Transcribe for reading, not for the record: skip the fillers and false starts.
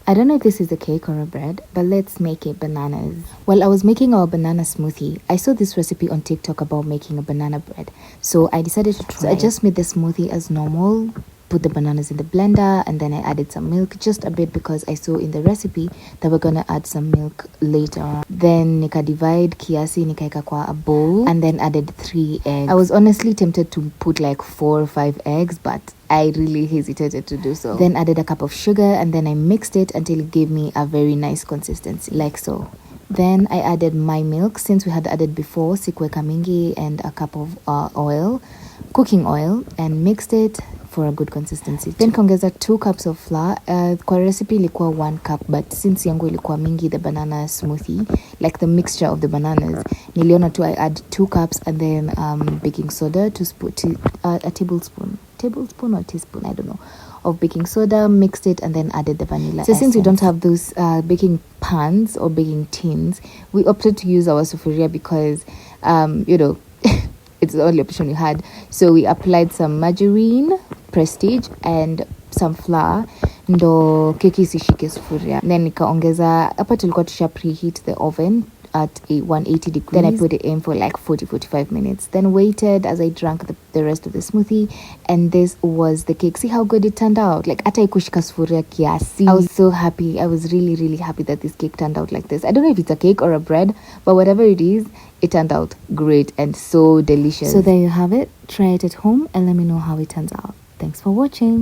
I don't know if this is a cake or a bread, but let's make it bananas. While I was making our banana smoothie, I saw this recipe on TikTok about making a banana bread. So I decided to try. So I just made the smoothie as normal, put the bananas in the blender, and then I added some milk, just a bit, because I saw in the recipe that we're gonna add some milk later on. Then nika divide kiasi, nikaeka kwa a bowl, and then added 3 eggs. I was honestly tempted to put like 4 or 5 eggs, but I really hesitated to do so. Then added a cup of sugar, and then I mixed it until it gave me a very nice consistency, like so. Then I added my milk, since we had added before sikuweka mingi, and a cup of oil, cooking oil, and mixed it for a good consistency. Then kaongeza 2 cups of flour. Kwa recipe ilikuwa 1 cup, but since yangu ilikuwa mingi, the banana smoothie, like the mixture of the bananas, niliona tu I add 2 cups, and then baking soda, a tablespoon or teaspoon, I don't know, of baking soda, mixed it, and then added the vanilla essence. Since we don't have those baking pans or baking tins, we opted to use our sufuria because it's the only option we had. So we applied some margarine, Prestige, and some flour ndo keki isishike sufuria. Then nikaongeza, hapa tulikuwa tusha preheat the oven at 180 degrees. Then I put it in for like 40-45 minutes. Then waited as I drank the rest of the smoothie, and this was the cake. See how good it turned out. Like hata ikushika sufuria kiasi. I was so happy. I was really, really happy that this cake turned out like this. I don't know if it's a cake or a bread, but whatever it is, it turned out great and so delicious. So there you have it. Try it at home and let me know how it turns out. Thanks for watching.